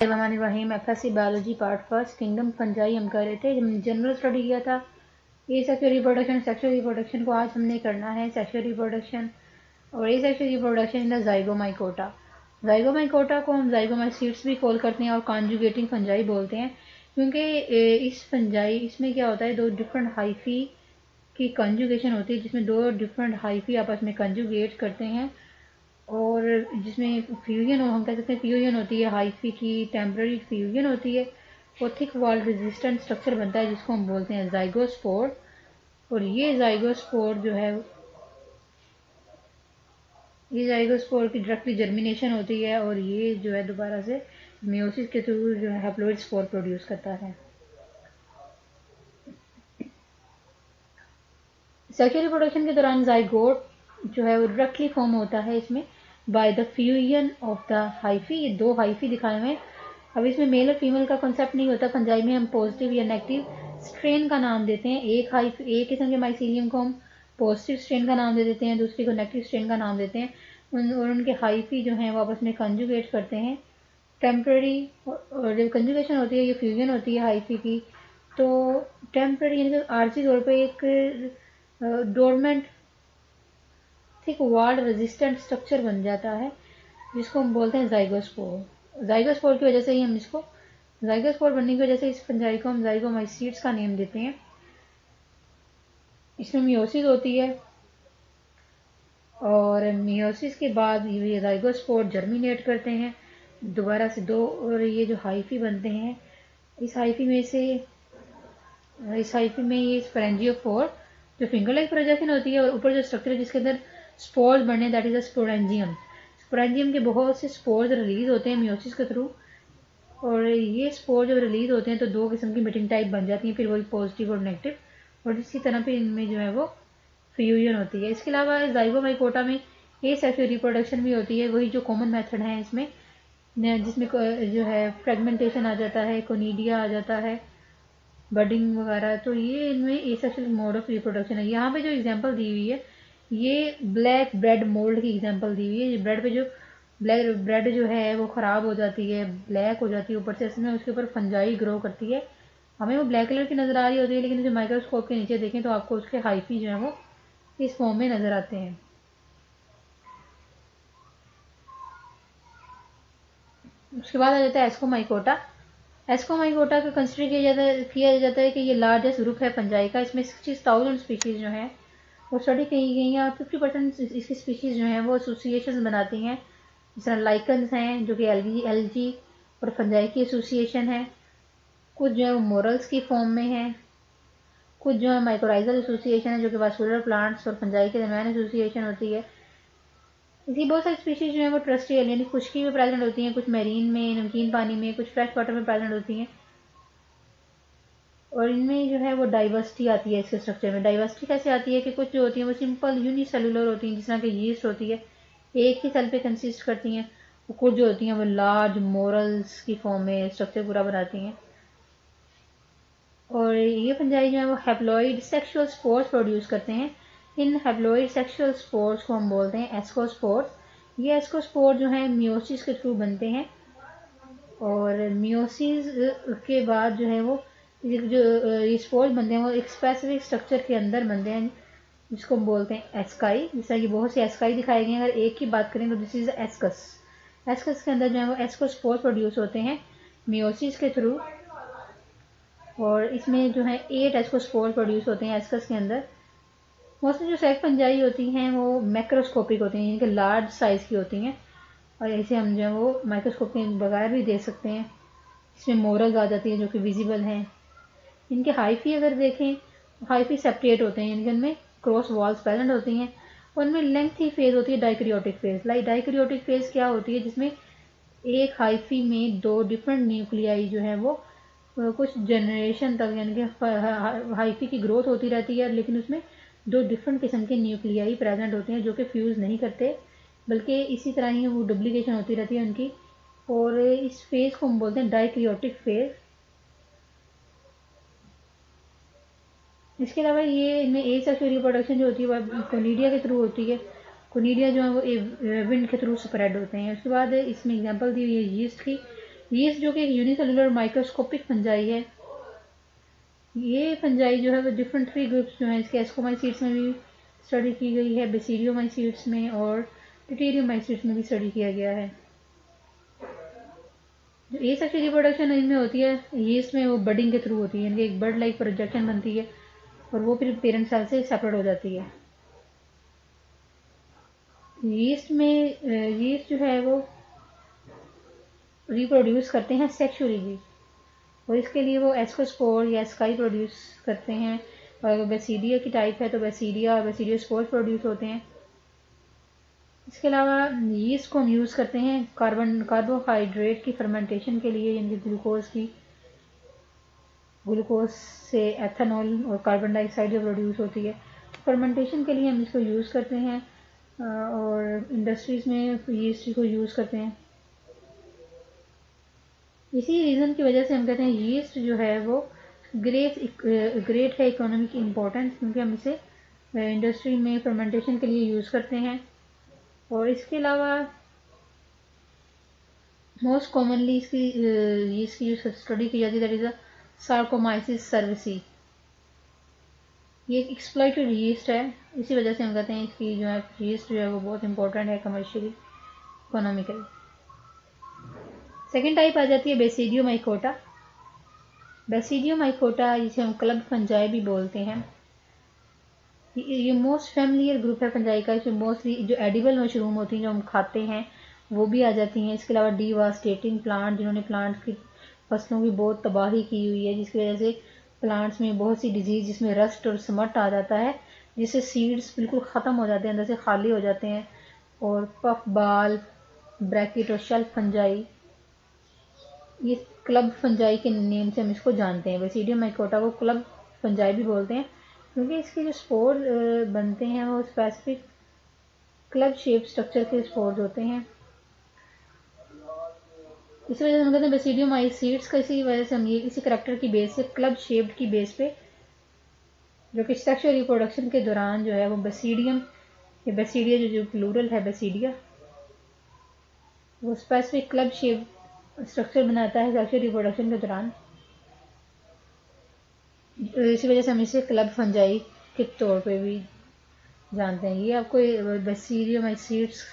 रहीम FSC biology part first kingdom fungi हम कर रहे थे। हमने जनरल स्टडी किया था asexual reproduction. Sexual reproduction को आज हमने करना है सेक्सुअल रिप्रोडक्शन और asexual reproduction in the zygomycota. Zygomycota को हम जाइगोमाइसीट्स भी कॉल करते हैं और कॉन्जुगेटिंग फंजाई बोलते हैं, क्योंकि इस फंजाई इसमें क्या होता है, दो डिफरेंट हाइफी की कंजुगेशन होती है, जिसमें दो डिफरेंट हाइफी आपस में कंजुगेट करते हैं और जिसमें फ्यूजन, हम कह सकते हैं फ्यूजन होती है, हाइफी की टेम्पररी फ्यूजन होती है और थिक वॉल रेजिस्टेंट स्ट्रक्चर बनता है जिसको हम बोलते हैं जाइगोस्पोर। और ये जाइगोस्पोर जो है, ये जाइगोस्पोर की डायरेक्टली जर्मिनेशन होती है और ये जो है दोबारा से मियोसिस के थ्रू जो है हैप्लोइड स्पोर प्रोड्यूस करता है। सेक्सुअल रिप्रोडक्शन के दौरान जाइगोट जो है वो डायरेक्टली फॉर्म होता है इसमें by the fusion of the hyphae. ये दो हाइफी दिखाए हुए हैं। अब इसमें मेल और फीमेल का कॉन्सेप्ट नहीं होता। फंजाई में हम पॉजिटिव या नेगेटिव स्ट्रेन का नाम देते हैं। एक किस्म के माइसीलियम को हम पॉजिटिव स्ट्रेन का नाम दे देते हैं, दूसरी को नेगेटिव स्ट्रेन का नाम देते हैं। और उनके हाइफी जो हैं वो आपस में कंजुगेट करते हैं टेम्पररी। और जब कंजुगेशन होती है, ये फ्यूजन होती है हाइफी की, तो टेम्पररी यानी कि आर्जी तौर पर एक dormant thick walled resistant structure बन जाता है जिसको हम बोलते हैं जाइगोस्पोर। जाइगोस्पोर की वजह से ही हम इसको, जाइगोस्पोर बनने की वजह से इस फंजाई को हम जाइगोमाइसीट्स का नेम देते हैं। इसमें मियोसिस होती है और मियोसिस के बाद ये जाइगोस्पोर जर्मिनेट करते हैं दोबारा से दो, और ये जो हाइफी बनते हैं इस हाइफी में ये स्पोरेंजियोफोर जो फिंगर लाइक प्रोजेक्शन होती है और ऊपर जो स्ट्रक्चर है जिसके अंदर स्पोर्स बने, that is a sporangium. Sporangium के बहुत से स्पोर्स रिलीज होते हैं मियोसिस के थ्रू, और ये स्पोर जब रिलीज होते हैं तो दो किस्म की मीटिंग टाइप बन जाती हैं, फिर वही पॉजिटिव और नेगेटिव, और इसी तरह पे इनमें जो है वो फ्यूजन होती है। इसके अलावा जाइगोमाइकोटा में ए सेक्सुअल रिप्रोडक्शन भी होती है, वही जो कॉमन मेथड है इसमें, जिसमें जो है फ्रेगमेंटेशन आ जाता है, कोनिडिया आ जाता है, बडिंग वगैरह। तो ये इनमें एसेक्सुअल मोड ऑफ रिप्रोडक्शन है। यहाँ पे जो एग्जांपल दी हुई है ये ब्लैक ब्रेड मोल्ड की एग्जांपल दी हुई है। ब्रेड पे जो ब्लैक ब्रेड जो है वो ख़राब हो जाती है, ब्लैक हो जाती है ऊपर से, इसमें उसके ऊपर फंजाई ग्रो करती है। हमें वो ब्लैक कलर की नज़र आ रही होती है, लेकिन जो माइक्रोस्कोप के नीचे देखें तो आपको उसके हाइफी जो है वो इस फॉर्म में नज़र आते हैं। उसके बाद आ जाता है एस्कोमाइकोटा। एस्कोमाइकोटा का कंसिडर किया जाता है कि ये लार्जेस्ट ग्रुप है फंजाई का। इसमें 60,000 स्पीशीज़ जो हैं वो स्टडी की गई हैं और 50% इसकी स्पीशीज़ जो हैं वो एसोसिएशन बनाती हैं। जिस तरह लाइकन्स हैं जो कि एलजी और फंजाई की एसोसिएशन है, कुछ जो है वो मोरल्स की फॉर्म में है, कुछ जो है माइक्रोराइजल एसोसिएशन है जो कि वास्कुलर प्लांट्स और फंजाई के दरमियान एसोसिएशन होती है। इसी बहुत सारी स्पीशीज जो है वो ट्रस्टियल यानी खुश्की में प्रेजेंट होती हैं, कुछ मैरीन में, नमकीन पानी में, कुछ फ्रेश वाटर में प्रेजेंट होती हैं। और इनमें जो है वो डाइवर्सिटी आती है इसके स्ट्रक्चर में। डाइवर्सिटी कैसे आती है कि कुछ जो होती हैं वो सिंपल यूनिसेलुलर होती हैं, जिस तरह की यीस्ट होती है, एक ही सेल पे कंसिस्ट करती हैं। कुछ जो होती हैं वो लार्ज मोरल्स की फॉर्म में स्ट्रक्चर पूरा बनाती हैं। और ये फंजाई जो है वो हैप्लॉइड सेक्सुअल स्पोर्स प्रोड्यूस करते हैं। इन हैप्लॉइड सेक्सुअल स्पोर्स को हम बोलते हैं एस्कोस्पोर्स। ये एस्कोस्पोर जो है मियोसिस के थ्रू बनते हैं और मियोसिस के बाद जो है वो जो ये स्पोर्स बनते हैं वो एक स्पेसिफिक स्ट्रक्चर के अंदर बनते हैं जिसको हम बोलते हैं एस्काई। जिस तरह की बहुत सी एस्काई दिखाई गई हैं, अगर एक की बात करें तो दिस इज एस्कस। एस्कस के अंदर जो है वो एस्कोस्पोर प्रोड्यूस होते हैं मियोसिस के थ्रू, और इसमें जो है 8 एस्कोस्पोर प्रोड्यूस होते हैं एस्कस के अंदर। मोस्टली जो सेक्स फंजाई होती हैं वो मैक्रोस्कोपिक होती हैं, यानी कि लार्ज साइज की होती हैं, और ऐसे हम जो है वो माइक्रोस्कोप के बगैर भी देख सकते हैं। इसमें मोरल्स आ जाती हैं जो कि विजिबल हैं। इनके हाइफी अगर देखें, हाइफी सेपरेट होते हैं, यानी उनमें क्रॉस वॉल्स प्रेजेंट होती हैं। उनमें लेंथी फेज होती है डाइक्रियोटिक फेज। लाइक डाइक्रियोटिक फेज क्या होती है, जिसमें एक हाइफी में दो डिफरेंट न्यूक्लियाई जो है वो कुछ जनरेशन तक, यानी कि हाइफी की ग्रोथ होती रहती है, लेकिन उसमें दो डिफरेंट किस्म के न्यूक्लियाई प्रेजेंट होते हैं जो कि फ्यूज़ नहीं करते, बल्कि इसी तरह ही वो डुप्लीकेशन होती रहती है उनकी। और इस फेज़ को हम बोलते हैं डाइक्रियोटिक फेज़। इसके अलावा ये इनमें एसेक्सुअल रिप्रोडक्शन जो होती है वह कोनिडिया के थ्रू होती है। कोनिडिया जो है वो विंड के थ्रू स्प्रेड होते हैं। उसके बाद इसमें एग्जांपल दी हुई है यीस्ट की। यीस्ट जो कि यूनिसेलुलर माइक्रोस्कोपिक फंजाई है, ये फंजाई जो है वो डिफरेंट 3 ग्रुप्स जो है इसके एस्कोमाइसीड्स में भी स्टडी की गई है, बेसिडियोमाइसीड्स में और ड्यूटेरियोमाइसीड्स में भी स्टडी किया गया है। जो ए सेक्शुअल रिप्रोडक्शन इनमें होती है यीस्ट में, वो बडिंग के थ्रू होती है, यानी कि एक बर्ड लाइक प्रोजेक्शन बनती है और वो फिर पेरेंट सेल से सेपरेट हो जाती है। यीस्ट में यीस्ट जो है वो रिप्रोड्यूस करते हैं सेक्सुअली भी, और इसके लिए वो एस्कोस्पोर या स्काई प्रोड्यूस करते हैं, और अगर बेसीडिया की टाइप है तो बेसीडिया और बेसीडियोस्पोर प्रोड्यूस होते हैं। इसके अलावा यीस्ट को हम यूज़ करते हैं कार्बोहाइड्रेट की फर्मेंटेशन के लिए, यानी ग्लूकोज से एथेनॉल और कार्बन डाइऑक्साइड जो प्रोड्यूस होती है, फर्मेंटेशन के लिए हम इसको यूज़ करते हैं और इंडस्ट्रीज़ में यीस्ट को यूज़ करते हैं। इसी रीज़न की वजह से हम कहते हैं यीस्ट जो है वो ग्रेट है इकोनॉमिक इम्पोर्टेंस, क्योंकि हम इसे इंडस्ट्री में फर्मेंटेशन के लिए यूज़ करते हैं। और इसके अलावा मोस्ट कॉमनली इसकी यीस्ट की जो स्टडी की जाती है दैट इज अ सार्कोमाइसिस सर्विसी। ये एक एक्सप्लॉइटेड यीस्ट है, इसी वजह से हम कहते हैं इसकी जो है यीस्ट जो है वो बहुत इंपॉर्टेंट है कमर्शियली, इकोनॉमिकली। सेकेंड टाइप आ जाती है बेसिडियोमाइकोटा। बेसिडियोमाइकोटा जिसे हम क्लब फंजाई भी बोलते हैं, ये मोस्ट फैमिलियर ग्रुप है फंजाई का। इसमें मोस्टली जो एडिबल मशरूम होती हैं जो हम खाते हैं वो भी आ जाती हैं। इसके अलावा डिवास्टेटिंग प्लांट, जिन्होंने प्लांट की फसलों की बहुत तबाही की हुई है, जिसकी वजह से प्लांट्स में बहुत सी डिजीज जिसमें रस्ट और स्मट आ जाता है, जिससे सीड्स बिल्कुल ख़त्म हो जाते हैं, अंदर से खाली हो जाते हैं। और पफ बाल, ब्रैकेट और शेल्फ फंजाई, ये क्लब फंजाई के नेम से हम इसको जानते हैं। बेसिडियोमाइकोटा को क्लब फंजाई भी बोलते हैं, क्योंकि इसके जो स्पोर बनते हैं वो स्पेसिफिक क्लब शेप स्ट्रक्चर के स्पोर्स होते हैं। इसी वजह से हम कहते हैं बेसिडियोमाइसीड्स का, इसी वजह से हम ये इसी करेक्टर की बेस से क्लब शेप्ड की बेस पे, जो कि सेक्सुअल रिप्रोडक्शन के दौरान जो है वो बेसिडियम या बेसिडिया जो प्लूरल है बेसिडिया, वो स्पेसिफिक क्लब शेप स्ट्रक्चर बनाता है सेक्सुअल रिप्रोडक्शन के दौरान। इसी वजह से हम इसे क्लब फंजाई के तौर पे भी जानते हैं। ये आपको बेसिडियोमाइसीड्स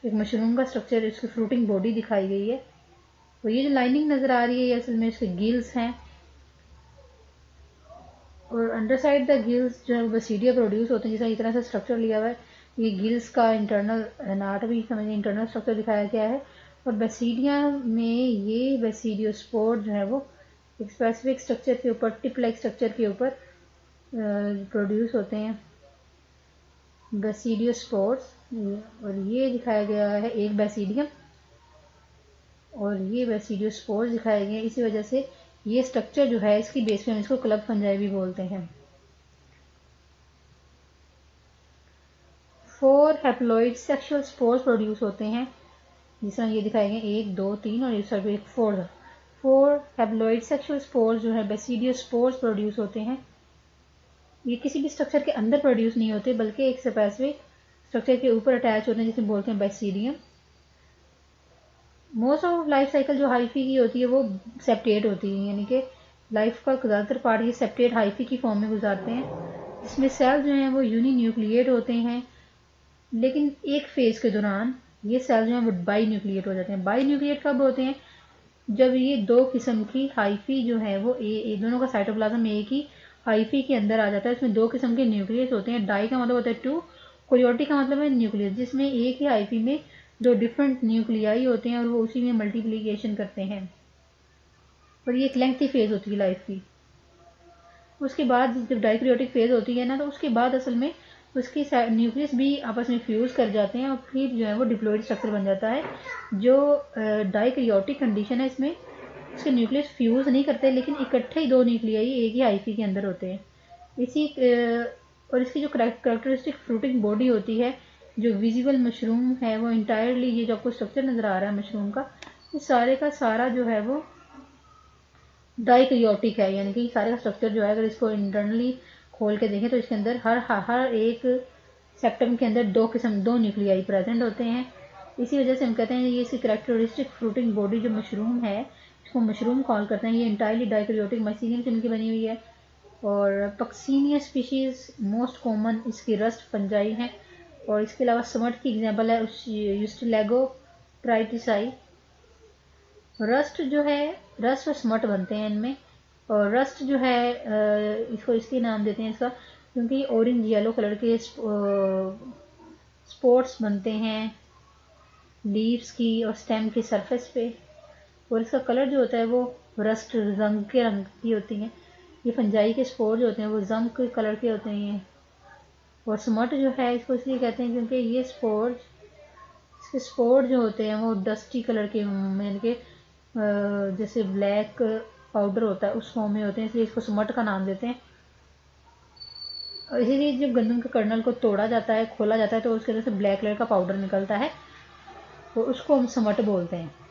एक मशरूम का स्ट्रक्चर, इसकी फ्रूटिंग बॉडी दिखाई गई है। तो ये जो लाइनिंग नज़र आ रही है ये असल में इसके गिल्स हैं, और अंडर साइड द गिल्स जो है बेसिडिया प्रोड्यूस होते हैं। जैसा इस तरह से स्ट्रक्चर लिया हुआ है, ये गिल्स का इंटरनल एनाटॉमी समझिए, इंटरनल स्ट्रक्चर दिखाया गया है। और बेसिडिया में ये बेसिडियोस्पोर जो है वो एक स्पेसिफिक स्ट्रक्चर के ऊपर, टिप लाइक स्ट्रक्चर के ऊपर प्रोड्यूस होते हैं, बेसिडियोस्पोर्स। और ये दिखाया गया है एक बेसिडियम, और ये बेसिडियोस्पोर्स दिखाए गए हैं। इसी वजह से ये स्ट्रक्चर जो है इसकी बेस पे हम इसको क्लब फंजाई भी बोलते हैं। 4 हैप्लॉइड सेक्सुअल स्पोर्स प्रोड्यूस होते हैं, जिस तरह ये दिखाए गए 1, 2, 3 और इस तरफ एक 4 हैप्लॉइड सेक्सुअल स्पोर्स जो है बेसिडियोस्पोर्स प्रोड्यूस होते हैं। ये किसी भी स्ट्रक्चर के अंदर प्रोड्यूस नहीं होते, बल्कि एक स्पेसिफिक स्ट्रक्चर के ऊपर अटैच होते हैं, जिसे बोलते हैं basidium. Most of life cycle जो हाइफी की होती है वो सेप्टेट होती है, यानी कि लाइफ का ज़्यादातर पार्ट ये सेप्टेट हाइफी की फॉर्म में गुजारते हैं, जिसमें सेल जो हैं वो यूनिन्यूक्लिएट होते हैं। लेकिन एक फेज के दौरान ये सेल जो हैं वो बाई न्यूक्लिएट हो जाते हैं। बाई न्यूक्लिएट कब होते हैं? जब ये दो किस्म की हाइफी जो है वो दोनों का साइटोप्लाज्म एक ही हाइफी के अंदर आ जाता है। इसमें 2 किस्म के न्यूक्लियस होते हैं। डाई का मतलब होता है 2, कोरियोटी का मतलब है न्यूक्लियस, जिसमें एक ही हाइफी में 2 डिफरेंट न्यूक्लियाई होते हैं और वो उसी में मल्टीप्लीकेशन करते हैं। और ये एक लेंथी फेज होती है लाइफ की। उसके बाद जब डाइक्रियोटिक फेज होती है ना, तो उसके बाद असल में उसकी न्यूक्लियस भी आपस में फ्यूज कर जाते हैं और फिर जो है वो डिप्लॉइड स्ट्रक्चर बन जाता है। जो डाइक्रियोटिक कंडीशन है इसमें उसके न्यूक्लियस फ्यूज नहीं करते, लेकिन इकट्ठे ही 2 न्यूक्लियाई एक ही हाइफी के अंदर होते हैं। और इसकी जो करेक्टरिस्टिक फ्रूटिंग बॉडी होती है, जो विजिबल मशरूम है वो इंटायरली, ये जो आपको स्ट्रक्चर नज़र आ रहा है मशरूम का, ये सारे का सारा जो है वो डाइक्रियोटिक है। यानी कि सारे का स्ट्रक्चर जो है अगर इसको इंटरनली खोल के देखें तो इसके अंदर हर एक सेप्टम के अंदर 2 न्यूक्लियाई प्रेजेंट होते हैं। इसी वजह से हम कहते हैं ये इसकी करेक्टरिस्टिक फ्रूटिंग बॉडी जो मशरूम है, इसको मशरूम कॉल करते हैं। ये इंटायरली डाइकैरियोटिक माइसीनियम से मिलकर बनी हुई है। और पक्सीनिया स्पीशीज मोस्ट कॉमन इसकी रस्ट फंजाई है। और इसके अलावा समट की एग्जांपल है यूस्टिलेगो ट्राइटिसाई। रस्ट जो है, रस्ट और स्मट बनते हैं इनमें। और रस्ट जो है इसको इसके नाम देते हैं इसका क्योंकि ऑरेंज येलो कलर के स्पॉट्स बनते हैं लीव्स की और स्टेम की सरफेस पे। और इसका कलर जो होता है वो रस्ट रंग की होती हैं। ये फंजाई के स्पोर जो होते हैं वो जंग के कलर के होते हैं। और स्मट जो है इसको इसलिए कहते हैं क्योंकि ये इसके स्पोर जो होते हैं वो डस्टी कलर के यानी कि जैसे ब्लैक पाउडर होता है उस फॉर्म में होते हैं, इसलिए इसको स्मट का नाम देते हैं। और इसीलिए जब गंदम के कर्नल को तोड़ा जाता है, खोला जाता है, तो उसके अंदर से ब्लैक कलर का पाउडर निकलता है, तो उसको हम स्मट बोलते हैं।